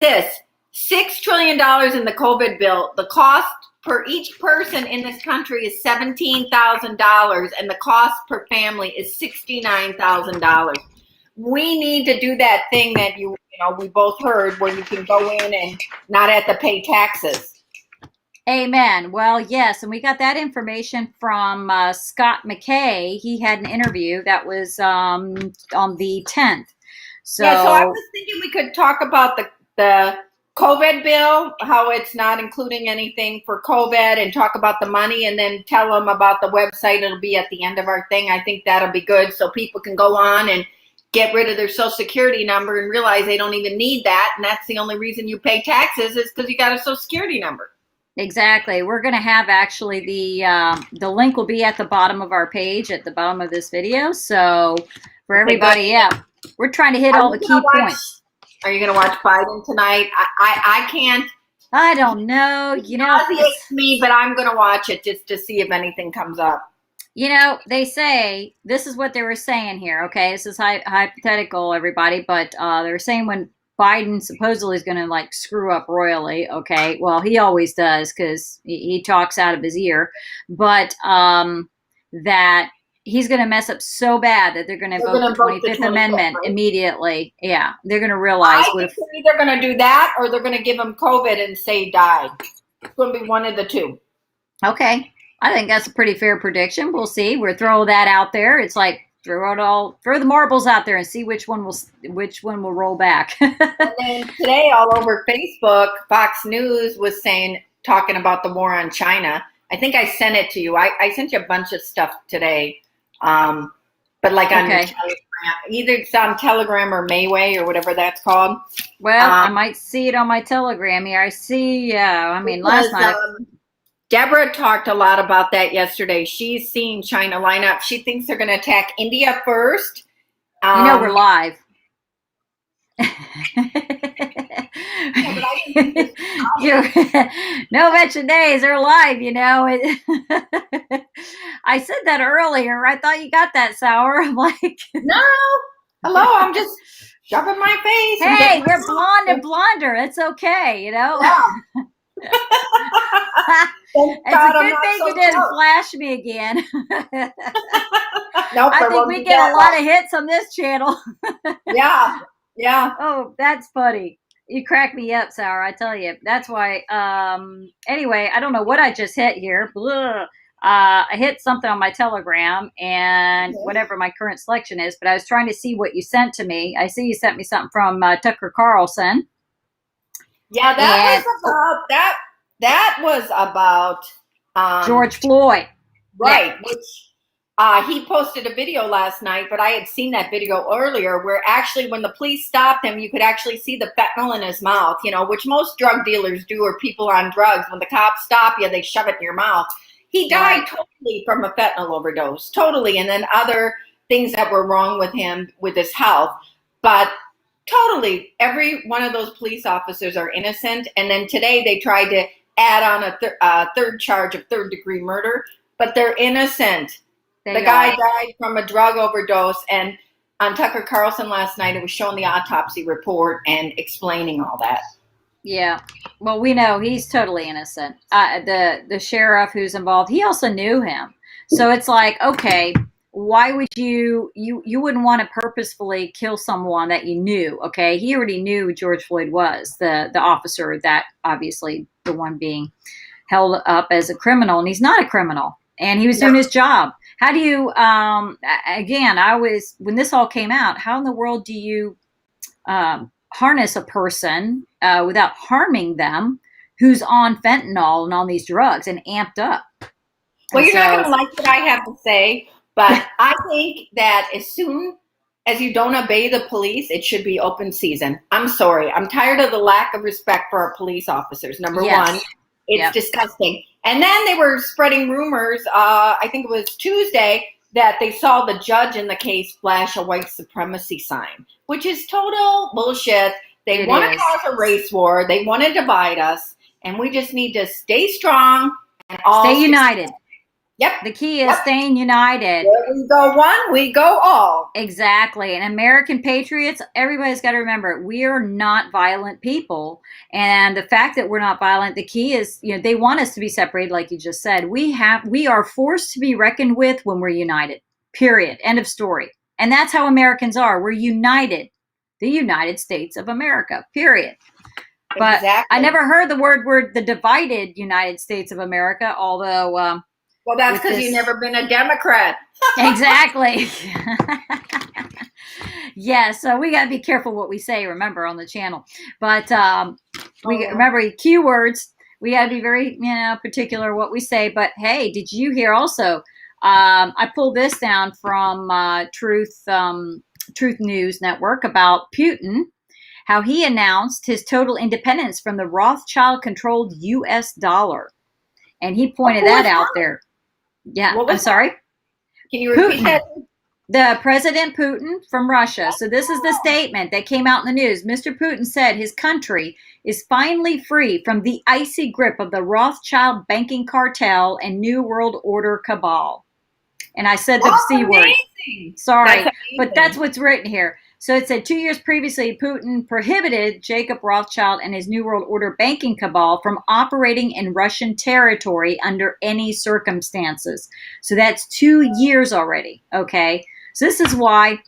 this $6 trillion in the COVID bill. The cost per each person in this country is $17,000, and the cost per family is $69,000. We need to do that thing that we both heard, where you can go in and not have to pay taxes. Amen. Well, yes, and we got that information from Scott McKay. He had an interview that was on the 10th. So I was thinking we could talk about the COVID bill, how it's not including anything for COVID, and talk about the money, and then tell them about the website. It'll be at the end of our thing. I think that'll be good, so people can go on and get rid of their Social Security number and realize they don't even need that, and that's the only reason you pay taxes is because you got a Social Security number. Exactly. We're going to have actually the link will be at the bottom of our page, at the bottom of this video. So for everybody, we're trying to hit all the key points. Are you going to watch Biden tonight? I can't. I don't know. It nauseates me, but I'm going to watch it just to see if anything comes up. They say, this is what they were saying here. Okay, this is hypothetical, everybody, but they were saying when Biden supposedly is going to screw up royally. Okay, well, he always does because he talks out of his ear, but that he's going to mess up so bad that they're going to vote the 25th Amendment immediately. Yeah, they're going to realize. I think they're either going to do that or they're going to give him COVID and say he died. It's going to be one of the two. Okay, I think that's a pretty fair prediction. We'll see. We're throwing that out there. It's like throw the marbles out there and see which one will roll back. And then today, all over Facebook, Fox News was talking about the war on China. I think I sent it to you. I sent you a bunch of stuff today, but on Telegram, either it's on Telegram or Mayway or whatever that's called. Well, I might see it on my Telegram here. I see. Last night. Deborah talked a lot about that yesterday. She's seen China line up. She thinks they're going to attack India first. We're live. No mention days. They're live, I said that earlier. I thought you got that, Sauer. I'm like, no. Hello, I'm just shoving my face. Hey, we're blonde and blonder. It's okay, Yeah. It's a good thing you didn't flash me again. Nope, I think we get a lot of hits on this channel. Yeah. Oh, that's funny. You crack me up, Sauer. I tell you. That's why. Anyway, I don't know what I just hit here. I hit something on my Telegram and whatever my current selection is, but I was trying to see what you sent to me. I see you sent me something from Tucker Carlson. Yeah, that was about George Floyd. Right, which he posted a video last night, but I had seen that video earlier where actually when the police stopped him, you could actually see the fentanyl in his mouth, which most drug dealers do, or people on drugs. When the cops stop you, they shove it in your mouth. He died totally from a fentanyl overdose, totally, and then other things that were wrong with him, with his health. But totally, every one of those police officers are innocent. And then today they tried to add on a third charge of third-degree murder, but they're innocent. The guy died from a drug overdose, and on Tucker Carlson last night, it was showing the autopsy report and explaining all that. Yeah. Well, we know he's totally innocent. The sheriff who's involved, he also knew him. So it's like, okay, why would you wouldn't want to purposefully kill someone that you knew? Okay. He already knew who George Floyd was, the officer, that obviously the one being held up as a criminal, and he's not a criminal, and he was doing his job. How do you, again, when this all came out, how in the world do you harness a person without harming them who's on fentanyl and on these drugs and amped up? Well, you're not going to like what I have to say, but I think that as soon as you don't obey the police, it should be open season. I'm sorry. I'm tired of the lack of respect for our police officers. Number one, it's disgusting. And then they were spreading rumors, I think it was Tuesday, that they saw the judge in the case flash a white supremacy sign, which is total bullshit. They want to cause a race war. They want to divide us. And we just need to stay strong and all stay united. Yep. The key is Yep. staying united. Where we go one, we go all. Exactly. And American patriots, everybody's got to remember, we are not violent people. And the fact that we're not violent, the key is, they want us to be separated, like you just said. We are forced to be reckoned with when we're united. Period. End of story. And that's how Americans are. We're united. The United States of America. Period. But exactly. I never heard the word the divided United States of America, although well, that's because you've never been a Democrat. Exactly. Yeah, so we got to be careful what we say, remember, on the channel. But remember keywords. We got to be very, particular what we say. But hey, did you hear also? I pulled this down from Truth News Network about Putin, how he announced his total independence from the Rothschild-controlled U.S. dollar, and he pointed that out there. Yeah, I'm sorry. Can you repeat that? The President Putin from Russia. So this is the statement that came out in the news. Mr. Putin said his country is finally free from the icy grip of the Rothschild banking cartel and New World Order cabal. And I said the C word. Sorry, but that's what's written here. So it said 2 years previously, Putin prohibited Jacob Rothschild and his New World Order banking cabal from operating in Russian territory under any circumstances. So that's 2 years already, okay? So this is why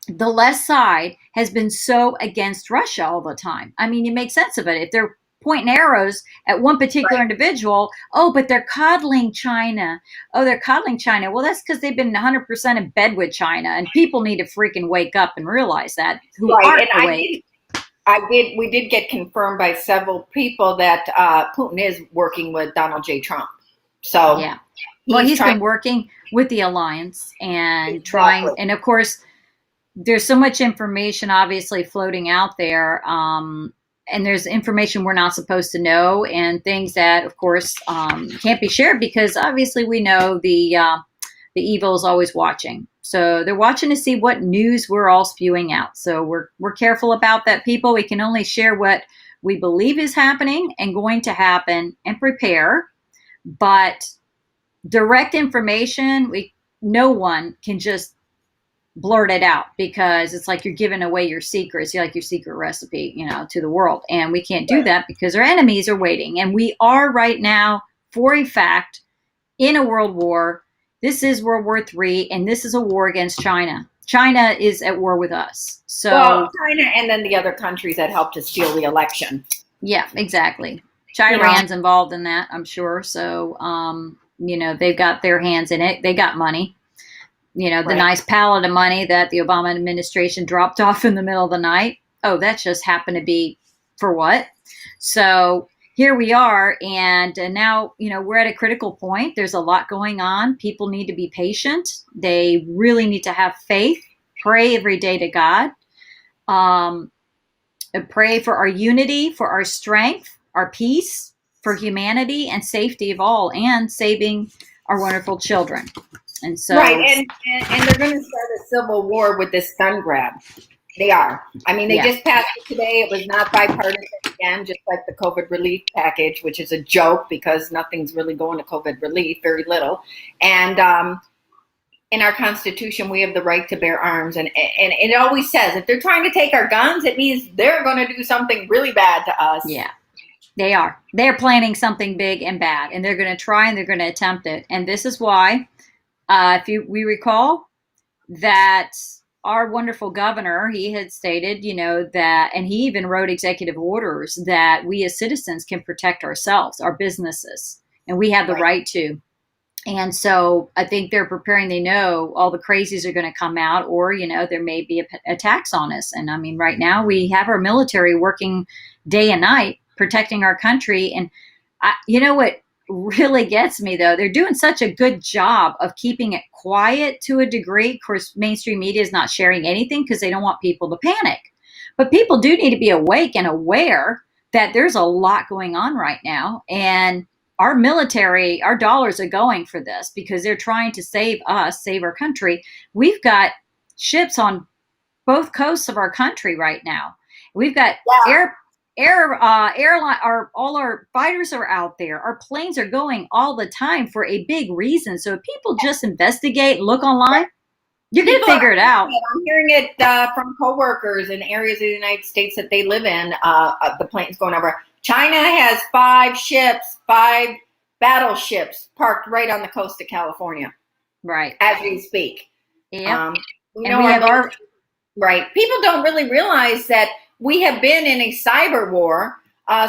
the left side has been so against Russia all the time. I mean, you make sense of it. If they're pointing arrows at one particular individual, but they're coddling China. Oh, they're coddling China. Well, that's because they've been 100% in bed with China, and people need to freaking wake up and realize that, who aren't awake. We did get confirmed by several people that Putin is working with Donald J. Trump. So yeah. Well, he's been working with the alliance and trying, and of course, there's so much information obviously floating out there, and there's information we're not supposed to know, and things that, of course, can't be shared because obviously we know the evil is always watching. So they're watching to see what news we're all spewing out. So we're careful about that, people. We can only share what we believe is happening and going to happen and prepare, but direct information, no one can just blurt it out because it's like you're giving away your secrets, like your secret recipe, to the world. And we can't do that because our enemies are waiting. And we are right now, for a fact, in a world war. This is World War III, and this is a war against China. China is at war with us. So China and then the other countries that helped to steal the election. Yeah, exactly. Iran's involved in that, I'm sure. So, they've got their hands in it. They got money. The nice pallet of money that the Obama administration dropped off in the middle of the night. Oh, that just happened to be for what? So here we are. And now, we're at a critical point. There's a lot going on. People need to be patient. They really need to have faith. Pray every day to God. Pray for our unity, for our strength, our peace, for humanity and safety of all, and saving our wonderful children. And so, right, and they're going to start a civil war with this gun grab. They are. I mean, they just passed it today. It was not bipartisan again, just like the COVID relief package, which is a joke because nothing's really going to COVID relief, very little. And in our Constitution, we have the right to bear arms. And it always says if they're trying to take our guns, it means they're going to do something really bad to us. Yeah, they are. They're planning something big and bad, and they're going to try and they're going to attempt it. And this is why. We recall that our wonderful governor, he had stated, that, and he even wrote executive orders that we as citizens can protect ourselves, our businesses, and we have the right to. And so I think they're preparing. They know all the crazies are going to come out, or, there may be attacks on us. And I mean, right now we have our military working day and night protecting our country. And what really gets me, though, they're doing such a good job of keeping it quiet to a degree. Of course, mainstream media is not sharing anything because they don't want people to panic. But people do need to be awake and aware that there's a lot going on right now. And our military, our dollars are going for this because they're trying to save us, save our country. We've got ships on both coasts of our country right now. We've got airline, all our fighters are out there. Our planes are going all the time for a big reason. So if people just investigate, look online, you can figure it out. I'm hearing it from coworkers in areas of the United States that they live in. The planes going over. China has 5 battleships parked right on the coast of California. Right. As we speak. Yeah. We have our right. People don't really realize that we have been in a cyber war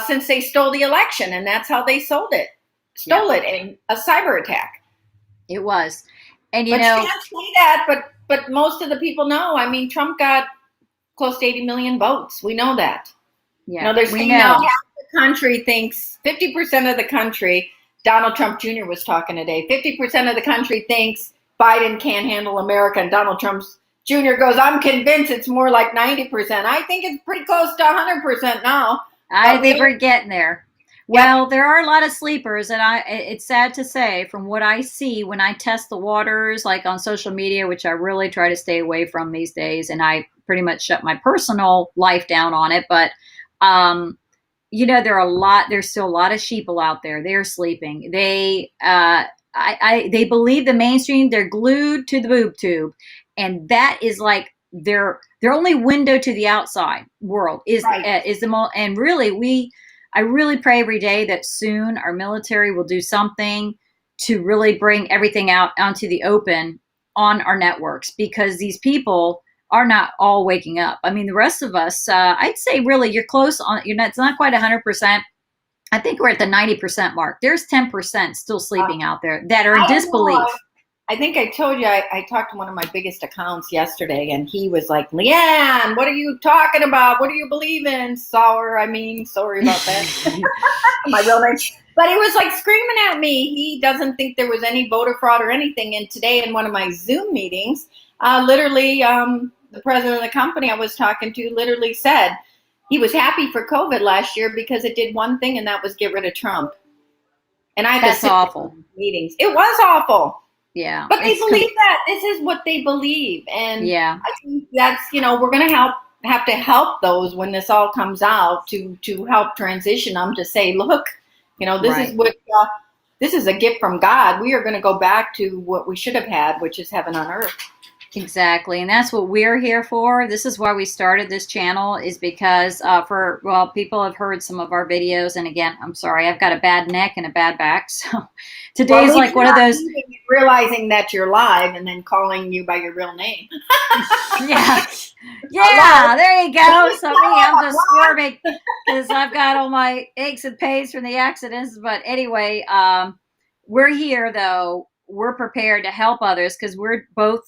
since they stole the election, and that's how they stole it in a cyber attack. It was. And you can't say that, but most of the people know. I mean, Trump got close to 80 million votes. We know that. Yeah, they're saying now half the country thinks 50% of the country. Donald Trump Jr. was talking today. 50% of the country thinks Biden can't handle America, and Donald Trump Jr. goes, "I'm convinced it's more like 90%. I think it's pretty close to 100% now." I think we're getting there. Well, there are a lot of sleepers, and it's sad to say from what I see when I test the waters, like on social media, which I really try to stay away from these days, and I pretty much shut my personal life down on it. But, there's still a lot of sheeple out there. They're sleeping. They believe the mainstream. They're glued to the boob tube, and that is like their only window to the outside world is the and really I really pray every day that soon our military will do something to really bring everything out onto the open on our networks, because these people are not all waking up. I mean, the rest of us, I'd say really you're close on, it's not quite 100%. I think we're at the 90% mark. There's 10% still sleeping out there that are in disbelief. I think I told you, I talked to one of my biggest accounts yesterday, and he was like, "Leanne, what are you talking about? What do you believe in?" Sauer, sorry about that. My real name. But he was like screaming at me. He doesn't think there was any voter fraud or anything. And today in one of my Zoom meetings, the president of the company I was talking to literally said he was happy for COVID last year because it did one thing, and that was get rid of Trump. And I had to sit awful. in meetings. It was awful. Yeah. But they believe that. This is what they believe. And I think that's, we're going to have to help those when this all comes out to help transition them to say, look, this is a gift from God. We are going to go back to what we should have had, which is heaven on earth. Exactly. And that's what we're here for. This is why we started this channel, is because people have heard some of our videos. And again, I'm sorry, I've got a bad neck and a bad back. So today's like one of those. Realizing that you're live and then calling you by your real name. Yeah. Yeah, there you go. So I'm just squirming because I've got all my aches and pains from the accidents. But anyway, we're here though. We're prepared to help others because we're both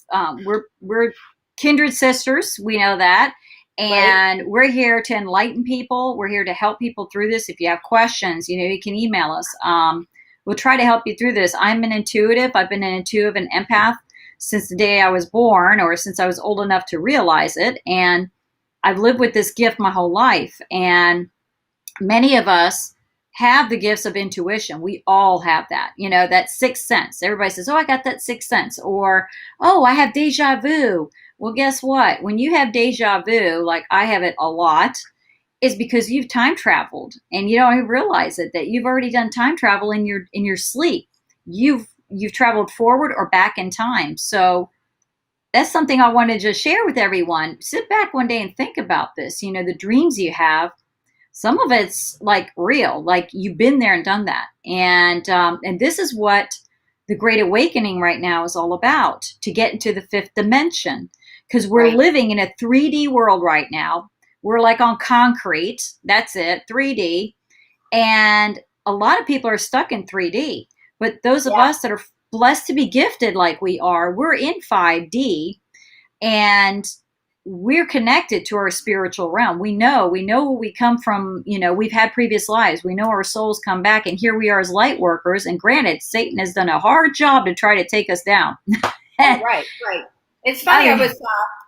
we're kindred sisters. We know that. And we're here to enlighten people. We're here to help people through this. If you have questions, you can email us. We'll try to help you through this. I'm an intuitive. I've been an intuitive and empath since the day I was born, or since I was old enough to realize it. And I've lived with this gift my whole life. And many of us have the gifts of intuition. We all have that, that sixth sense. Everybody says, "Oh, I got that sixth sense," or, "Oh, I have deja vu." Well, guess what? When you have deja vu, like I have it a lot, is because you've time traveled and you don't even realize it, that you've already done time travel in your sleep. You've traveled forward or back in time. So that's something I wanted to just share with everyone. Sit back one day and think about this. The dreams you have, some of it's like real, like you've been there and done that. And this is what the Great Awakening right now is all about, to get into the fifth dimension, because we're living in a 3D world right now. We're like on concrete. That's it, 3D. And a lot of people are stuck in 3D. But those of us that are blessed to be gifted like we are, we're in 5D. And we're connected to our spiritual realm. We know we come from, we've had previous lives. We know our souls come back, and here we are as light workers. And granted, Satan has done a hard job to try to take us down. Right. It's funny. I was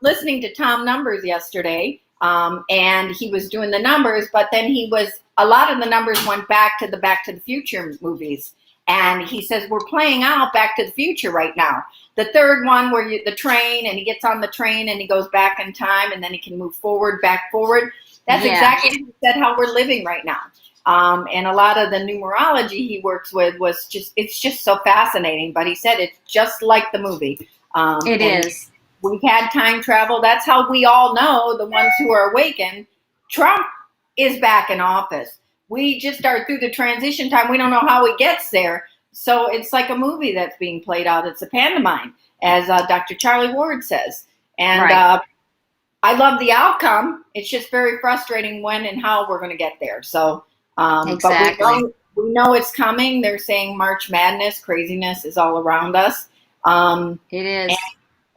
listening to Tom Numbers yesterday, and he was doing the numbers, but then a lot of the numbers went back to the Future movies. And he says, we're playing out Back to the Future right now. The third one where the train, and he gets on the train and he goes back in time, and then he can move back forward. That's Yeah, exactly what he said, how we're living right now. And a lot of the numerology he works with it's just so fascinating. But he said it's just like the movie. it And is. we've had time travel. That's how we all know, the ones who are awakened, Trump is back in office. We just are through the transition time. We don't know how he gets there. So it's like a movie that's being played out. It's a pantomime, as Dr. Charlie Ward says. And Right. I love the outcome. It's just very frustrating when and how we're going to get there. So, but Exactly. we know it's coming. They're saying March Madness craziness is all around us, It is.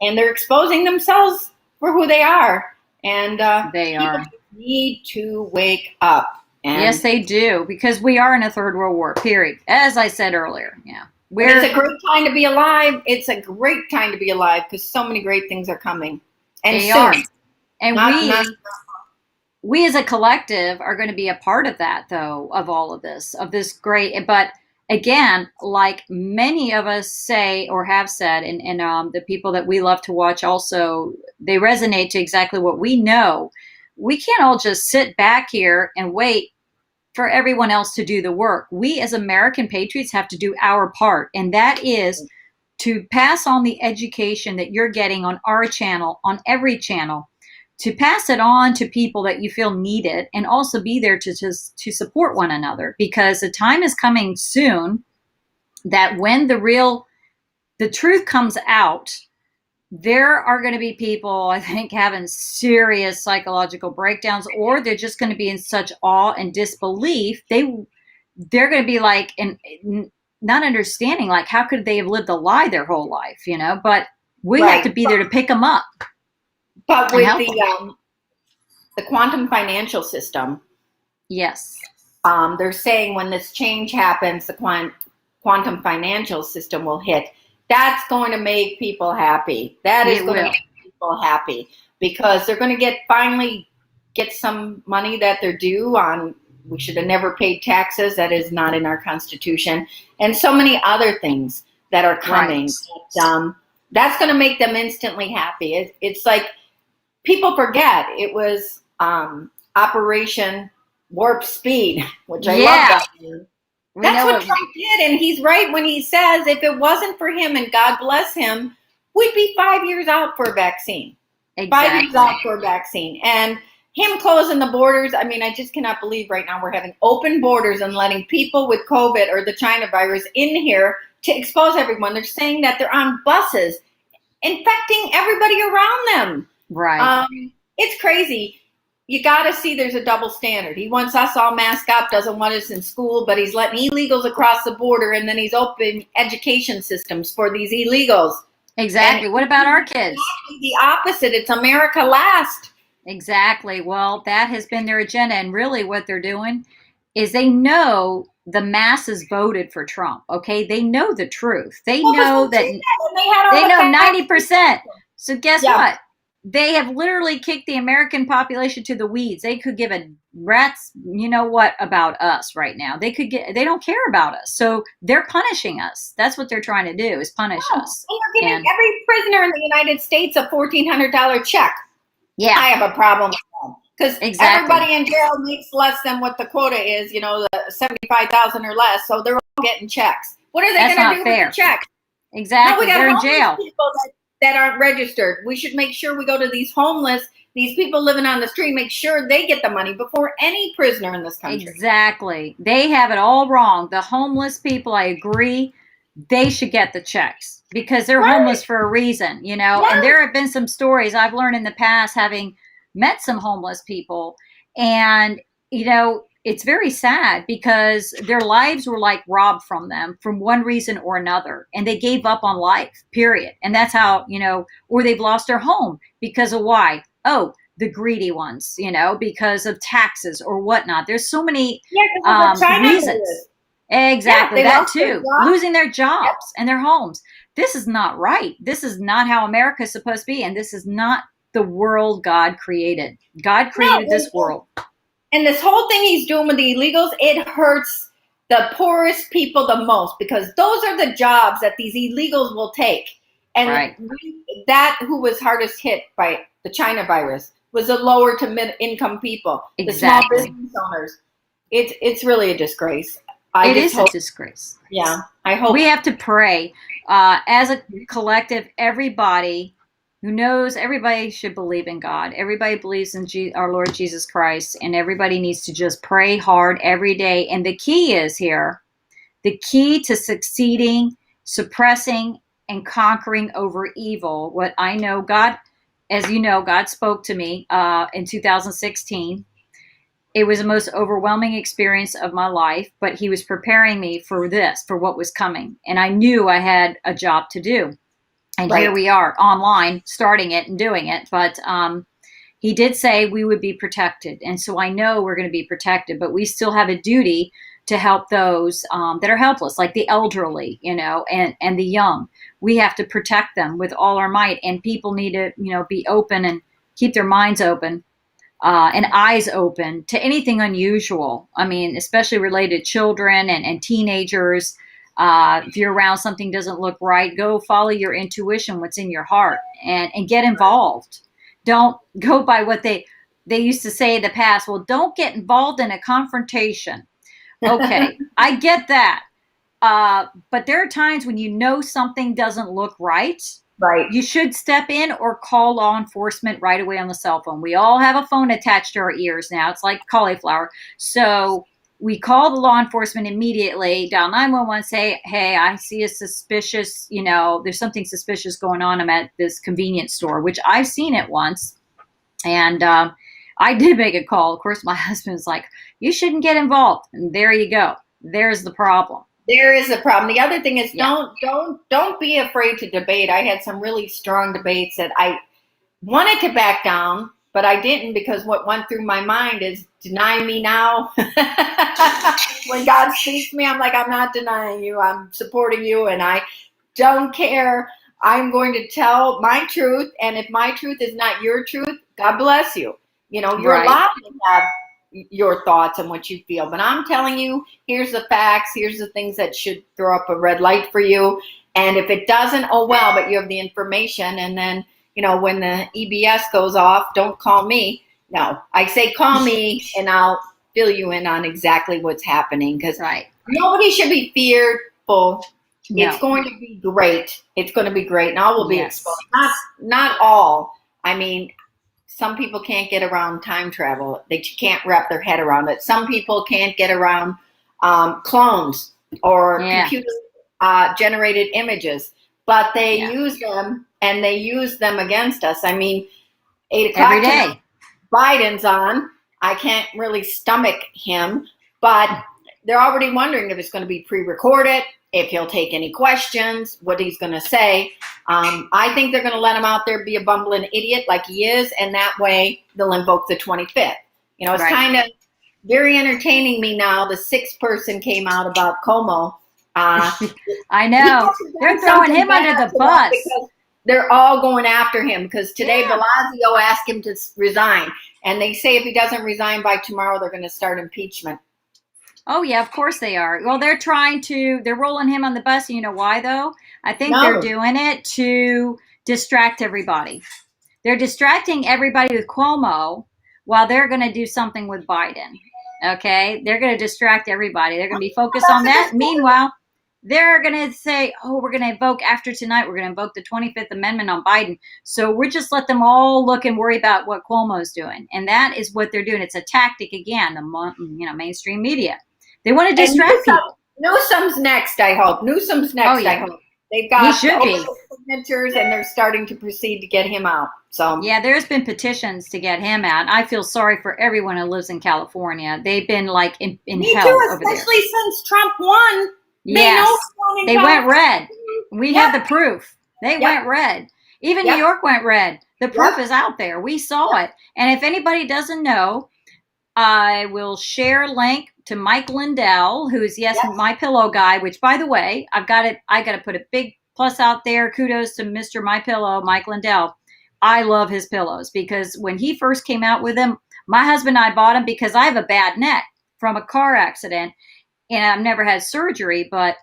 and they're exposing themselves for who they are. And They people are. need to wake up. Yes, And they do, because we are in a third world war, period. As I said earlier. Yeah. and it's a We're great time to be alive. It's a great time to be alive because so many great things are coming, and they soon. are. And Not we as a collective are going to be a part of that, though, of this great. But again, like many of us say or have said, and the people that we love to watch also, they resonate to exactly what we know. We can't all just sit back here and wait for everyone else to do the work. We as American patriots have to do our part, and that is to pass on the education that you're getting on our channel, on every channel, to pass it on to people that you feel need it, and also be there to support one another, because the time is coming soon that when the truth comes out, there are going to be people, I think, having serious psychological breakdowns, or they're just going to be in such awe and disbelief. They're going to be like, and not understanding, like, how could they have lived a lie their whole life, But we have to right. be there to pick them up But and with help them. the quantum financial system, Yes, they're saying when this change happens, the quantum financial system will hit. That's going to make people happy. That is it going to will. make people happy because they're going to finally get some money that they're due on. We should have never paid taxes. That is not in our Constitution. And so many other things that are coming. Right. That's going to make them instantly happy. It's like people forget it was Operation Warp Speed, which I love Yeah, that name. we That's know what it. Trump did, and he's right when he says if it wasn't for him, and God bless him, we'd be 5 years out for a vaccine. 5 years Exactly. out for a vaccine. And him closing the borders, I mean, I just cannot believe right now we're having open borders and letting people with COVID or the China virus in here to expose everyone. They're saying that they're on buses infecting everybody around them. Right. It's crazy. You got to see there's a double standard. He wants us all masked up, doesn't want us in school, but he's letting illegals across the border, and then he's opening education systems for these illegals. Exactly. And What about our kids? exactly the opposite. It's America last. Exactly. Well, that has been their agenda. And really, what they're doing is they know the masses voted for Trump. Okay. They know the truth. They Well, because know they that did that when they had all they the know facts. 90%. So, guess Yeah. what? They have literally kicked the American population to the weeds. They could give a rat's, what, about us right now. They don't care about us. So they're punishing us. That's what they're trying to do, is punish Oh, us. and they're giving And every prisoner in the United States a $1,400 check. yeah, I have a problem with that because exactly. everybody in jail makes less than what the quota is, the 75,000 or less. So they're all getting checks. What are they That's going to not do fair. with the checks? Now Exactly. we got They're in homeless jail. people that aren't registered. We should make sure we go to these these people living on the street, make sure they get the money before any prisoner in this country. Exactly. They have it all wrong. The homeless people, I agree, they should get the checks because they're Right. homeless for a reason, Yes. And there have been some stories I've learned in the past, having met some homeless people, and it's very sad because their lives were like robbed from them from one reason or another, and they gave up on life, period. And that's how, or they've lost their home because of why? Oh, the greedy ones, because of taxes or whatnot. There's so many reasons. Exactly, Yeah, that too. Losing their jobs and their homes. This is not right. This is not how America is supposed to be, and this is not the world God created. God created this world. And this whole thing he's doing with the illegals, it hurts the poorest people the most because those are the jobs that these illegals will take. And right. that who was hardest hit by the China virus was the lower to mid income people, the small Exactly. business owners. It's really a disgrace. I It just is a hope, disgrace. yeah, I hope. We have to pray as a collective. Everybody who knows, everybody should believe in God. Everybody believes in our Lord Jesus Christ, and everybody needs to just pray hard every day. And the key is here, the key to succeeding, suppressing, and conquering over evil. What I know, God, as you know, God spoke to me in 2016. It was the most overwhelming experience of my life, but he was preparing me for this, for what was coming. And I knew I had a job to do. And here Right. we are online, starting it and doing it. But he did say we would be protected. And so I know we're going to be protected, but we still have a duty to help those that are helpless, like the elderly, and the young. We have to protect them with all our might. And people need to, be open and keep their minds open and eyes open to anything unusual. I mean, especially related to children and teenagers. If you're around something doesn't look right, go follow your intuition, what's in your heart, and get involved. Don't go by what they used to say in the past. Well, don't get involved in a confrontation. Okay, I get that. But there are times when you know something doesn't look right. Right. You should step in or call law enforcement right away on the cell phone. We all have a phone attached to our ears now. It's like cauliflower. So we call the law enforcement immediately, dial 911, say, hey, I see a suspicious, there's something suspicious going on. I'm at this convenience store, which I've seen it once. And I did make a call. Of course, my husband's like, you shouldn't get involved. And there you go. There's the problem. There is a problem. The other thing is, Yeah. don't be afraid to debate. I had some really strong debates that I wanted to back down, but I didn't, because what went through my mind is, deny me now. When God speaks to me, I'm like, I'm not denying you. I'm supporting you, and I don't care. I'm going to tell my truth, and if my truth is not your truth, God bless you. You're Right. allowed to have your thoughts and what you feel, but I'm telling you, here's the facts, here's the things that should throw up a red light for you. And if it doesn't, oh well, but you have the information. And then, when the EBS goes off, don't call me. No, I say call me, and I'll fill you in on exactly what's happening, because Right. nobody should be fearful. No. It's going to be great. It's going to be great, and all will be Yes. exposed. Not all. I mean, some people can't get around time travel. They can't wrap their head around it. Some people can't get around clones or computer generated images, but they use them, and they use them against us. I mean, 8 o'clock every day. tonight, Biden's on. I can't really stomach him, but they're already wondering if it's going to be pre-recorded, if he'll take any questions, what he's going to say. I think they're going to let him out there be a bumbling idiot like he is, and that way they'll invoke the 25th. It's kind of very entertaining me now. The sixth person came out about Como. I know. They're throwing him under the bus. Because they're all going after him, because today Blasio asked him to resign. And they say if he doesn't resign by tomorrow, they're going to start impeachment. Oh, yeah, of course they are. Well, they're rolling him on the bus. You know why, though? I think they're doing it to distract everybody. They're distracting everybody with Cuomo while they're going to do something with Biden. Okay? They're going to distract everybody. They're going to be focused on that. Meanwhile, they're going to say, oh, we're going to invoke after tonight. We're going to invoke the 25th Amendment on Biden. So we're just let them all look and worry about what Cuomo's doing. And that is what they're doing. It's a tactic, again, the mainstream media. They want to distract people. Newsom's next, I hope. I hope. They've got signatures, and they're starting to proceed to get him out. So yeah, there's been petitions to get him out. I feel sorry for everyone who lives in California. They've been like in hell over there. Especially since Trump won. Yes, they went red. We have the proof. They went red. Even New York went red. The proof is out there. We saw it. And if anybody doesn't know, I will share a link to Mike Lindell, who's My Pillow guy. Which, by the way, I got to put a big plus out there. Kudos to Mr. My Pillow, Mike Lindell. I love his pillows, because when he first came out with them, my husband and I bought them because I have a bad neck from a car accident, and I've never had surgery, but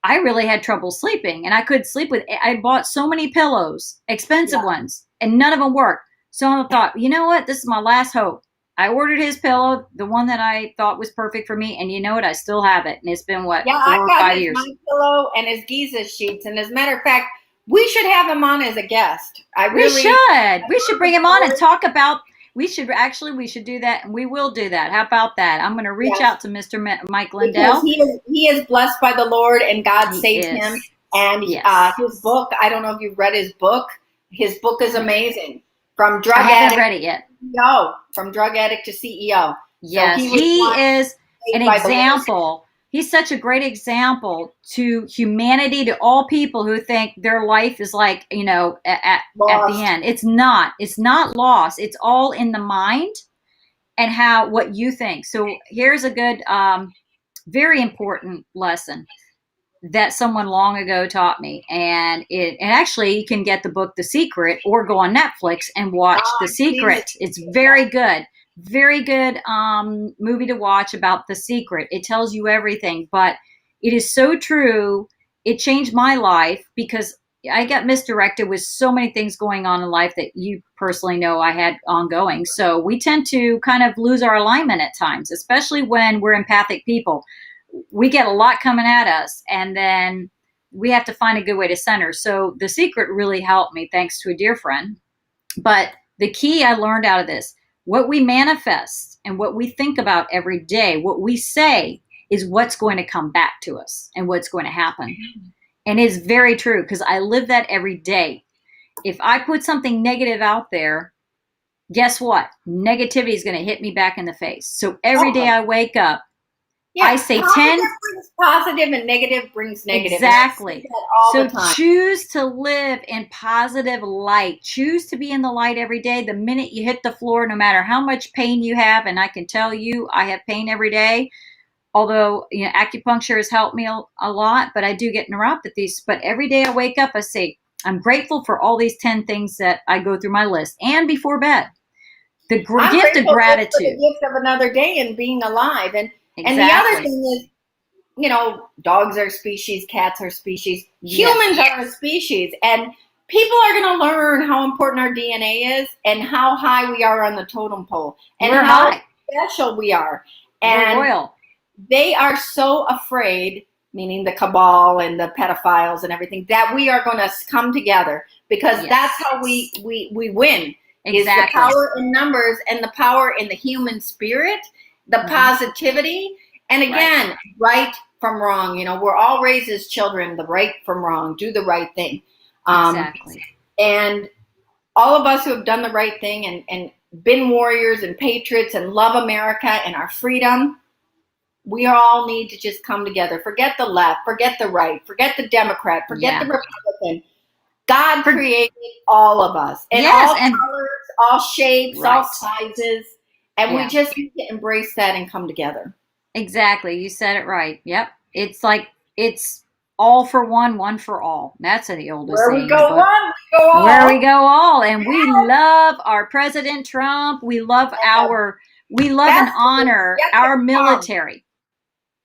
I really had trouble sleeping, and I couldn't sleep with. I bought so many pillows, expensive ones, and none of them worked. So I thought, you know what? This is my last hope. I ordered his pillow, the one that I thought was perfect for me, and you know what? I still have it, and it's been what, Yeah, I 4 or got 5 his years. My Pillow and his Giza sheets. And as a matter of fact, we should have him on as a guest. We should bring him on and talk about. We should do that, and we will do that. How about that? I'm going to reach Yes, out to Mr. Mike because Lindell. he is blessed by the Lord, and God He saved him. is. And Yes. his book, I don't know if you've read his book. His book is amazing. From I drug haven't addict read it yet. to CEO. From drug addict to CEO. Yes, So he is an saved by the Lord. example. He's such a great example to humanity, to all people who think their life is like, you know, at the end. It's not. It's not lost. It's all in the mind and what you think. So here's a good, very important lesson that someone long ago taught me. And actually you can get the book The Secret or go on Netflix and watch The Secret. It's very good. Very good movie to watch about The Secret. It tells you everything, but it is so true. It changed my life because I got misdirected with so many things going on in life that you personally know I had ongoing. So we tend to kind of lose our alignment at times, especially when we're empathic people. We get a lot coming at us, and then we have to find a good way to center. So The Secret really helped me, thanks to a dear friend. But the key I learned out of this, what we manifest and what we think about every day, what we say is what's going to come back to us and what's going to happen. And it's very true because I live that every day. If I put something negative out there, guess what? Negativity is going to hit me back in the face. So every day I wake up, I say 10. Brings positive and negative brings negative. Exactly. So choose to live in positive light. Choose to be in the light every day. The minute you hit the floor, no matter how much pain you have, and I can tell you, I have pain every day. Although, you know, acupuncture has helped me a lot, but I do get neuropathies. But every day I wake up, I say, I'm grateful for all these 10 things that I go through my list. And before bed, the gift of gratitude. The gift of another day and being alive. And exactly. And the other thing is, you know, dogs are species, cats are species, humans are a species. And people are going to learn how important our DNA is and how high we are on the totem pole and how special we are. And we're royal. They are so afraid, meaning the cabal and the pedophiles and everything, that we are going to come together because that's how we win. Exactly. Is the power in numbers and the power in the human spirit, the positivity. And again, right from wrong. You know, we're all raised as children, the right from wrong, do the right thing. Exactly. And all of us who have done the right thing and been warriors and patriots and love America and our freedom, we all need to just come together. Forget the left, forget the right, forget the Democrat, forget the Republican. God created all of us and all colors, all shapes, all sizes. And we just need to embrace that and come together. Exactly. You said it right. Yep. It's like, it's all for one, one for all. That's the oldest saying. Where we go one, we go all. Where we go all. And we love our President Trump. We love and honor our military,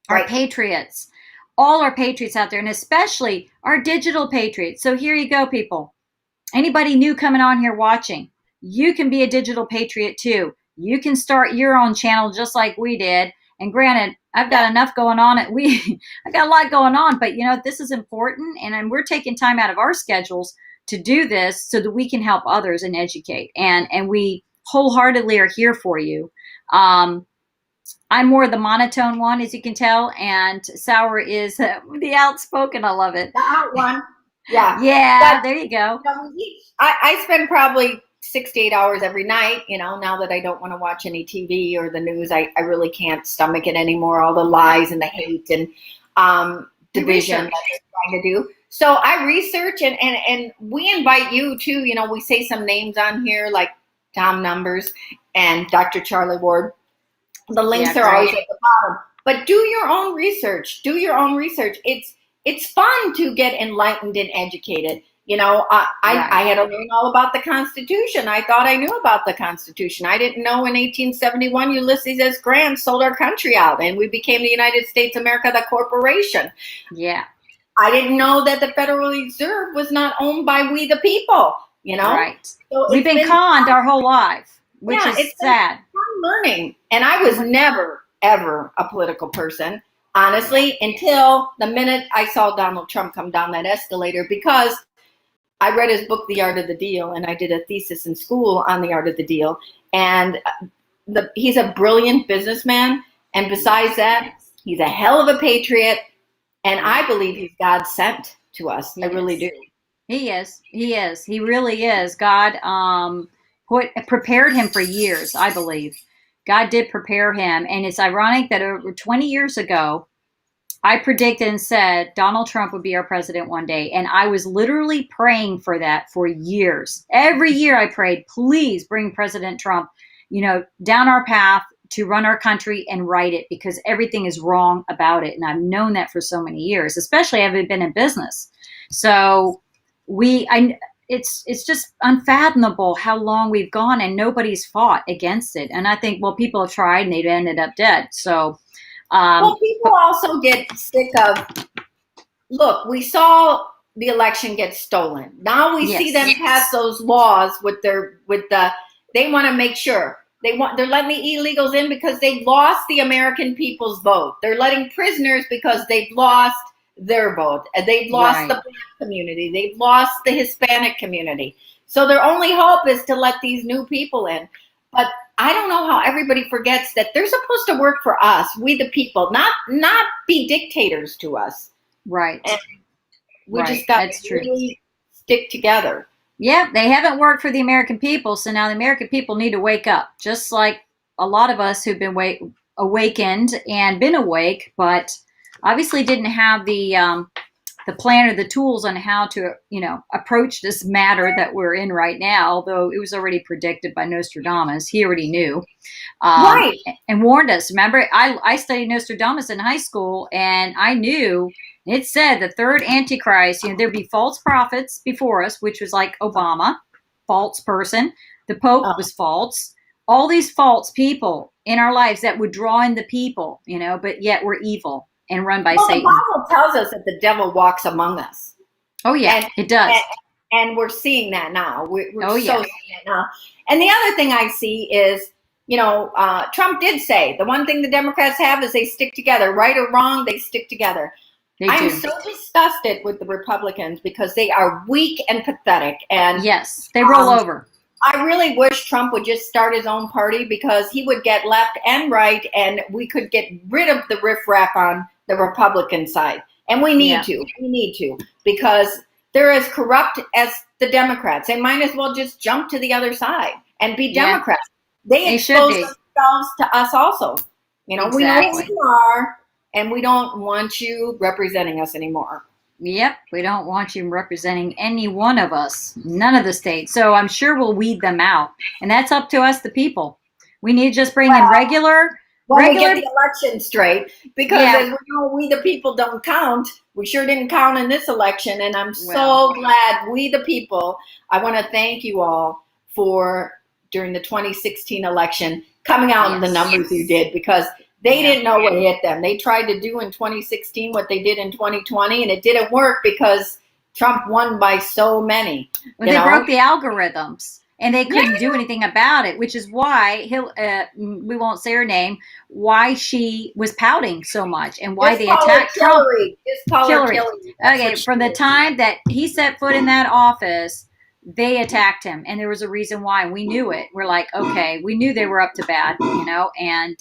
our patriots, all our patriots out there, and especially our digital patriots. So here you go, people. Anybody new coming on here watching, you can be a digital patriot too. You can start your own channel just like we did. And granted, I've got enough going on. I've got a lot going on, but you know, this is important. And we're taking time out of our schedules to do this so that we can help others and educate. And we wholeheartedly are here for you. I'm more the monotone one, as you can tell. And Sauer is the outspoken. I love it. The out one. Yeah. Yeah. There you go. I spend probably 6 to 8 hours every night, you know, now that I don't want to watch any TV or the news. I really can't stomach it anymore, all the lies and the hate and division that they're trying to do. So I research and we invite you too. You know, we say some names on here like Tom Numbers and Dr. Charlie Ward. The links are always at the bottom. But do your own research. Do your own research. It's fun to get enlightened and educated. You know, I had to learn all about the Constitution. I thought I knew about the Constitution. I didn't know in 1871 Ulysses S. Grant sold our country out and we became the United States of America, the corporation. Yeah. I didn't know that the Federal Reserve was not owned by we the people. you know? Right. So We've it's been been conned our whole life, which yeah, is it's been sad. fun learning. And I was never, ever a political person, honestly, until the minute I saw Donald Trump come down that escalator, because I read his book, The Art of the Deal, and I did a thesis in school on the art of the deal. And he's a brilliant businessman. And besides that, he's a hell of a patriot. And I believe he's God sent to us. He I really is. do. He is. He is. He really is. God prepared him for years, I believe. God did prepare him. And it's ironic that over 20 years ago, I predicted and said Donald Trump would be our president one day. And I was literally praying for that for years. Every year I prayed, please bring President Trump, down our path to run our country and right it, because everything is wrong about it. And I've known that for so many years, especially having been in business. So it's just unfathomable how long we've gone and nobody's fought against it. And I think, well, people have tried and they've ended up dead. So, Well, people also get sick of, look, we saw the election get stolen. Now we see them pass those laws they want to make sure they're letting the illegals in because they've lost the American people's vote. They're letting prisoners because they've lost their vote. They've lost the Black community. They've lost the Hispanic community. So their only hope is to let these new people in. But I don't know how everybody forgets that they're supposed to work for us, we the people, not be dictators to us. Right. And we just got to really stick together. Yeah, they haven't worked for the American people, so now the American people need to wake up, just like a lot of us who've been awakened and been awake, but obviously didn't have the plan or the tools on how to, approach this matter that we're in right now, although it was already predicted by Nostradamus. He already knew. Right. And warned us. Remember, I studied Nostradamus in high school, and I knew it said the third Antichrist, there'd be false prophets before us, which was like Obama, false person. The Pope was false. All these false people in our lives that would draw in the people, but yet we're evil and run by Satan. The Bible tells us that the devil walks among us. Oh, yeah, it does. And we're seeing that now. We're seeing it now. And the other thing I see is, Trump did say the one thing the Democrats have is they stick together. Right or wrong, they stick together. I'm so disgusted with the Republicans because they are weak and pathetic. And yes, they roll over. I really wish Trump would just start his own party, because he would get left and right, and we could get rid of the riffraff on the Republican side. And we need to. We need to, because they're as corrupt as the Democrats. They might as well just jump to the other side and be Democrats. They expose themselves to us also. We know who you are, and we don't want you representing us anymore. Yep, we don't want you representing any one of us, none of the states. So I'm sure we'll weed them out, and that's up to us, the people. We need to just bring in regular. We get the election straight, because as we know, we the people don't count. We sure didn't count in this election, and I'm so glad we the people. I want to thank you all for during the 2016 election coming out in the numbers you did, because they didn't know what hit them. They tried to do in 2016 what they did in 2020, and it didn't work because Trump won by so many. Well, they broke the algorithms, and they couldn't do anything about it, which is why we won't say her name, why she was pouting so much, and why they attacked Trump. Hillary. Okay, from the time that he set foot in that office, they attacked him, and there was a reason why. And we knew it. We're like, okay, we knew they were up to bad, and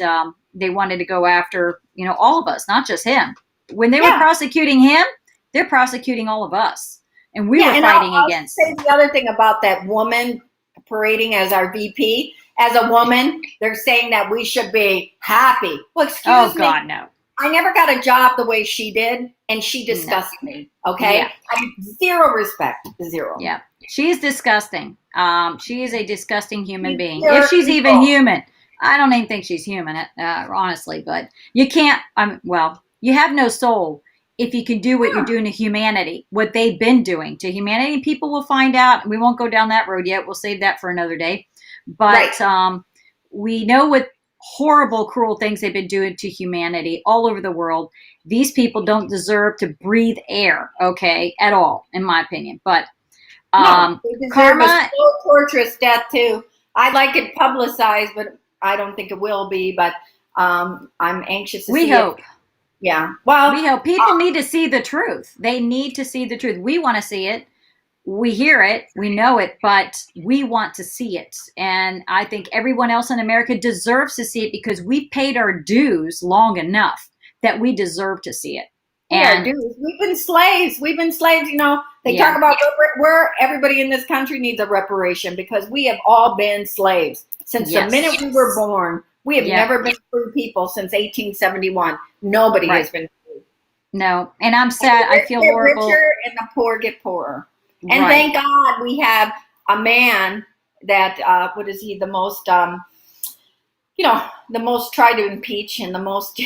they wanted to go after, all of us, not just him. When they were prosecuting him, they're prosecuting all of us, and we were fighting against. I'll say the other thing about that woman parading as our VP. As a woman, they're saying that we should be happy. Well, excuse me. Oh God, no. I never got a job the way she did, and she disgusted me. Okay, I mean, zero respect, zero. Yeah, she's disgusting. She is a disgusting human being, if she's even human. I don't even think she's human, honestly. But you can't. You have no soul if you can do what you're doing to humanity, what they've been doing to humanity. People will find out. We won't go down that road yet. We'll save that for another day. But we know what horrible, cruel things they've been doing to humanity all over the world. These people don't deserve to breathe air, at all, in my opinion. But No, they deserve a Karma. slow, torturous death too. I'd like it publicized, but I don't think it will be. But I'm anxious to We see hope. it. Yeah. Well, We hope people need to see the truth. They need to see the truth. We want to see it. We hear it, we know it, but we want to see it. And I think everyone else in America deserves to see it because we've paid our dues long enough that we deserve to see it. yeah, dude, we've been slaves. We've been slaves. You know, they talk about where everybody in this country needs a reparation because we have all been slaves since the minute we were born. We have never been free people since 1871. Nobody has been free. No, and I'm sad. I feel horrible. Richer and the poor get poorer. And thank God we have a man that, what is he, the most, the most tried to impeach and the most,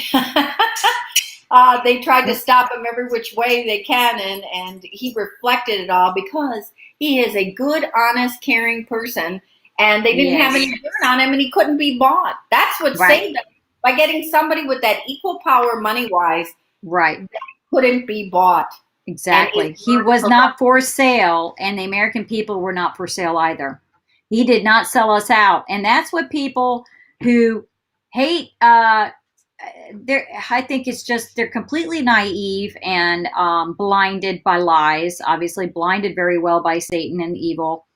they tried to stop him every which way they can. And he reflected it all because he is a good, honest, caring person. And they didn't have any dirt on him and he couldn't be bought. That's what saved him. By getting somebody with that equal power money-wise, that couldn't be bought. Exactly. He was not for sale, and the American people were not for sale either. He did not sell us out. And that's what people who hate, I think it's just they're completely naive and blinded by lies, obviously blinded very well by Satan and evil.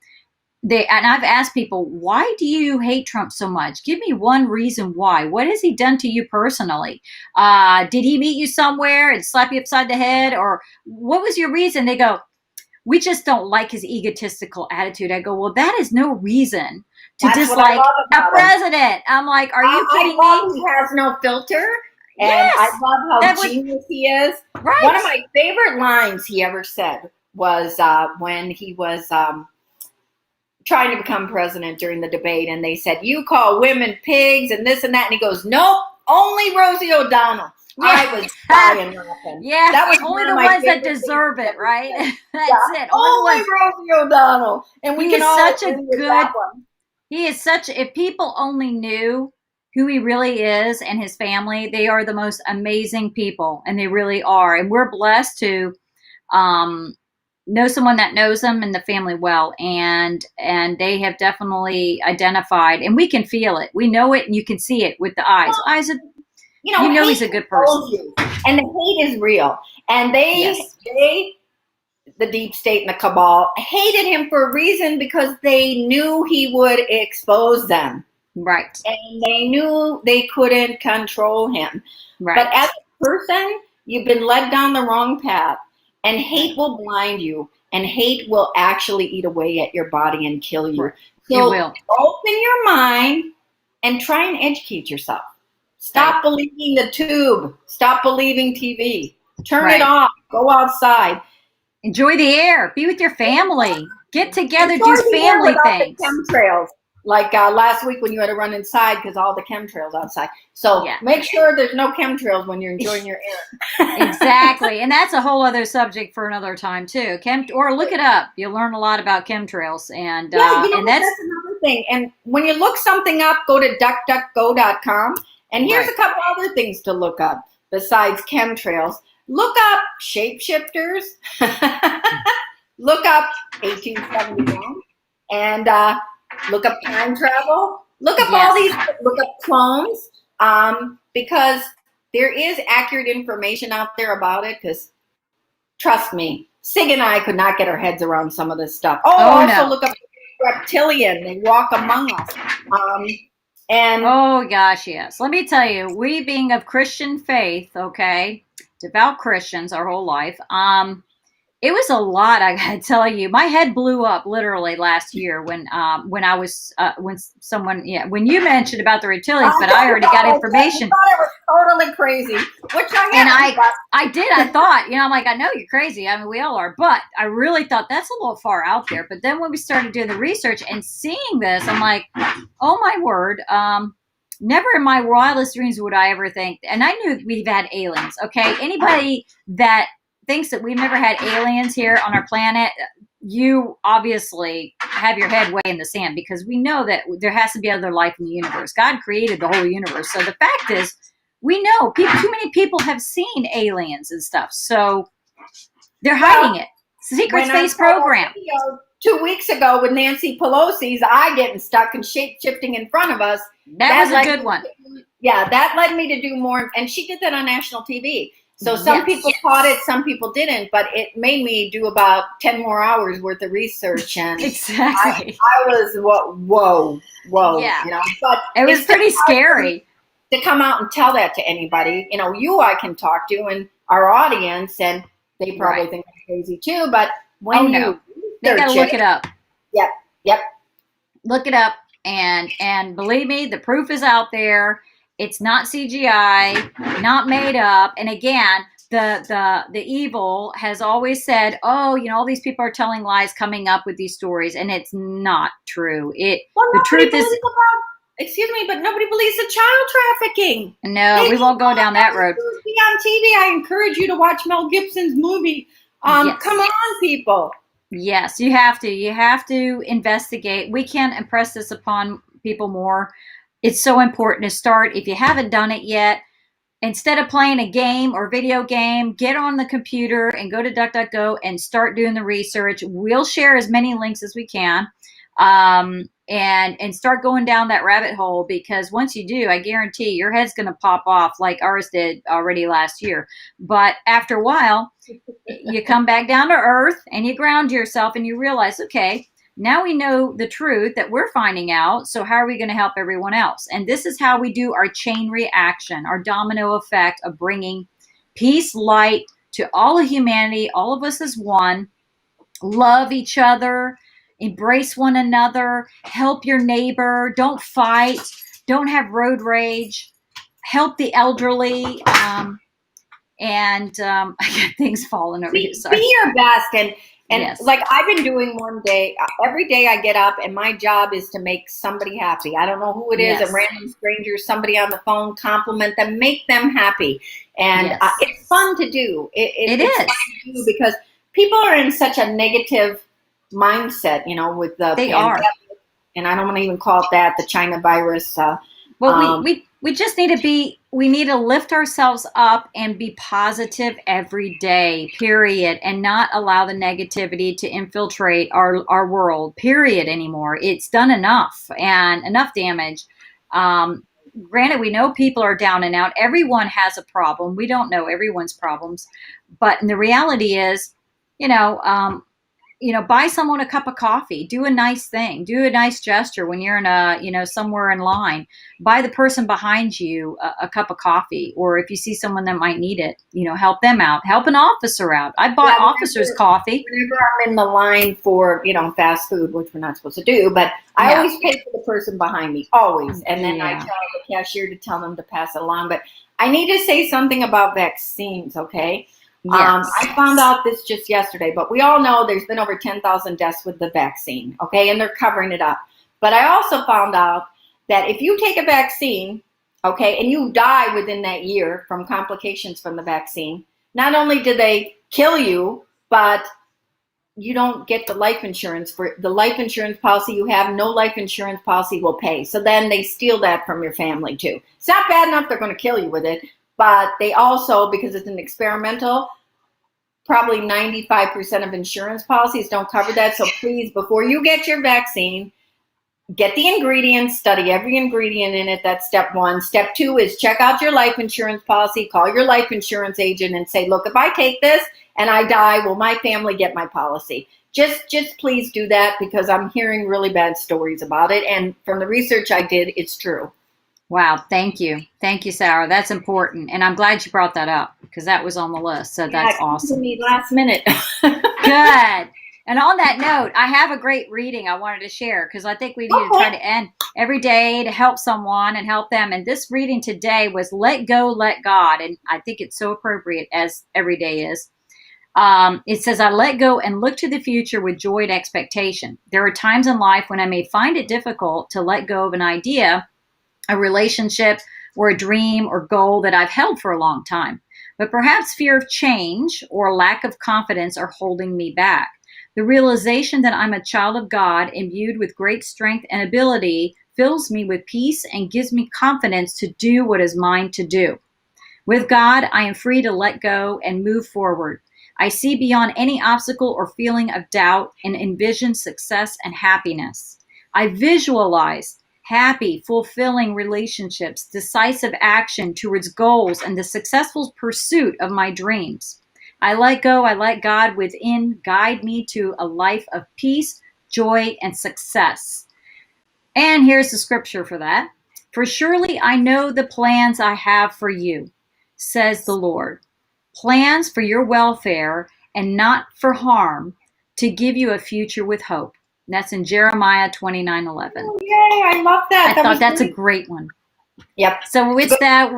And I've asked people, why do you hate Trump so much? Give me one reason why. What has he done to you personally? Did he meet you somewhere and slap you upside the head? Or what was your reason? They go, we just don't like his egotistical attitude. I go, well, that is no reason to dislike a president. I'm like, are you kidding me? He has no filter. And I love how genius he is. Right. One of my favorite lines he ever said was when he was trying to become president during the debate, and they said, you call women pigs and this and that, and he goes, nope, only Rosie O'Donnell. I was dying laughing. Yeah, that was only the ones that deserve it, right? That's it. Only Rosie O'Donnell. And we can all agree with that one. He is such, if people only knew who he really is and his family, they are the most amazing people, and they really are. And we're blessed to know someone that knows them and the family well, and they have definitely identified, and we can feel it. We know it, and you can see it with the eyes. Eyes of, you know he's a good person. And the hate is real. And they, the deep state and the cabal, hated him for a reason because they knew he would expose them. Right. And they knew they couldn't control him. Right. But as a person, you've been led down the wrong path. And hate will blind you, and hate will actually eat away at your body and kill you. So open your mind and try and educate yourself. Stop believing the tube. Stop believing TV. Turn it off. Go outside. Enjoy the air. Be with your family. Get together. Do family things. Chemtrails. Like last week when you had to run inside because all the chemtrails outside. So make sure there's no chemtrails when you're enjoying your air. Exactly. And that's a whole other subject for another time too. Or look it up. You'll learn a lot about chemtrails. And and that's another thing. And when you look something up, go to duckduckgo.com. And here's a couple other things to look up besides chemtrails. Look up shapeshifters. Look up 1871. And look up time travel. Look up all these. Look up clones, because there is accurate information out there about it. Because trust me, Sig and I could not get our heads around some of this stuff. Look up reptilian. They walk among us. And oh gosh, yes. Let me tell you, we being of Christian faith, devout Christians our whole life. It was a lot, I gotta tell you. My head blew up literally last year when I was when you mentioned about the reptilians, but I already got information. I thought it was totally crazy, which I did. I thought, I'm like, I know you're crazy. I mean, we all are, but I really thought that's a little far out there. But then when we started doing the research and seeing this, I'm like, oh my word. Never in my wildest dreams would I ever think, and I knew we've had aliens. Okay, anybody that thinks that we've never had aliens here on our planet, you obviously have your head way in the sand, because we know that there has to be other life in the universe. God created the whole universe. So the fact is, we know too many people have seen aliens and stuff. So they're hiding it. Secret space program. 2 weeks ago with Nancy Pelosi's eye getting stuck and shape shifting in front of us. That was a good one. Yeah, that led me to do more. And she did that on national TV. So some people caught it, some people didn't, but it made me do about 10 more hours worth of research. And exactly. I was, whoa. Yeah. You know, but it was pretty scary to come out and tell that to anybody. You know, I can talk to and our audience, and they probably think I'm crazy too. But when they got to look it up. Yep. Look it up, and believe me, the proof is out there. It's not CGI, not made up. And again, the evil has always said, oh, you know, all these people are telling lies, coming up with these stories, and it's not true. The truth is. Excuse me, but nobody believes the child trafficking. No, we won't go down that road. On TV, I encourage you to watch Mel Gibson's movie. Yes. Come on, people. Yes, you have to. You have to investigate. We can't impress this upon people more. It's so important to start. If you haven't done it yet, instead of playing a game or video game, get on the computer and go to DuckDuckGo and start doing the research. We'll share as many links as we can. And start going down that rabbit hole, because once you do, I guarantee your head's going to pop off like ours did already last year. But after a while, you come back down to earth and you ground yourself and you realize, okay, now we know the truth that we're finding out. So how are we going to help everyone else? And this is how we do our chain reaction, our domino effect of bringing peace, light to all of humanity, all of us as one. Love each other. Embrace one another, help your neighbor, don't fight, don't have road rage, help the elderly, and I got things falling over here. Sorry. Be your best, and yes. Like I've been doing one day, every day I get up and my job is to make somebody happy. I don't know who it is, a random stranger, somebody on the phone, compliment them, make them happy. And it's fun to do. It's fun to do because people are in such a negative mindset, you know, with the pandemic, and I don't want to even call it that, the China virus. We just need to lift ourselves up and be positive every day, period, and not allow the negativity to infiltrate our world, period, anymore. It's done enough and enough damage. Granted, we know people are down and out. Everyone has a problem. We don't know everyone's problems, but the reality is, buy someone a cup of coffee, do a nice thing, do a nice gesture when you're in somewhere in line, buy the person behind you a cup of coffee, or if you see someone that might need it, help them out, help an officer out. I bought officers coffee. Whenever I'm in the line for, fast food, which we're not supposed to do, but I always pay for the person behind me, always. And then I tell the cashier to tell them to pass it along. But I need to say something about vaccines, okay? Yes. I found out this just yesterday, but we all know there's been over 10,000 deaths with the vaccine, okay? And they're covering it up. But I also found out that if you take a vaccine, okay, and you die within that year from complications from the vaccine, not only do they kill you, but you don't get the life insurance. For the life insurance policy you have, no life insurance policy will pay. So then they steal that from your family too. It's not bad enough they're going to kill you with it. But they also, because it's an experimental, probably 95% of insurance policies don't cover that. So please, before you get your vaccine, get the ingredients, study every ingredient in it. That's step one. Step two is check out your life insurance policy, call your life insurance agent and say, look, if I take this and I die, will my family get my policy? Just please do that, because I'm hearing really bad stories about it. And from the research I did, it's true. Wow. Thank you. Thank you, Sauer. That's important. And I'm glad you brought that up, because that was on the list. So that's awesome. Me last minute. Good. And on that note, I have a great reading I wanted to share, because I think we need to try to end every day to help someone and help them. And this reading today was Let Go, Let God. And I think it's so appropriate, as every day is. It says, I let go and look to the future with joy and expectation. There are times in life when I may find it difficult to let go of an idea, a relationship, or a dream or goal that I've held for a long time. But perhaps fear of change or lack of confidence are holding me back. The realization that I'm a child of God, imbued with great strength and ability, fills me with peace and gives me confidence to do what is mine to do. With God, I am free to let go and move forward. I see beyond any obstacle or feeling of doubt and envision success and happiness. I visualize happy, fulfilling relationships, decisive action towards goals, and the successful pursuit of my dreams. I let go, I let God within guide me to a life of peace, joy, and success. And here's the scripture for that. For surely I know the plans I have for you, says the Lord. Plans for your welfare and not for harm, to give you a future with hope. And that's in Jeremiah 29:11. Oh, yay, I love that. I thought that's a great one. Yep. So with that,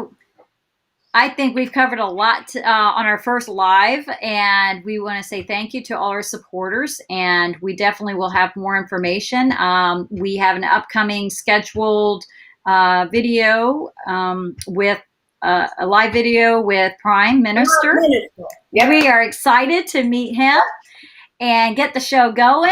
I think we've covered a lot on our first live, and we want to say thank you to all our supporters, and we definitely will have more information. We have an upcoming scheduled video with a live video with Prime Minister. Yep. We are excited to meet him and get the show going.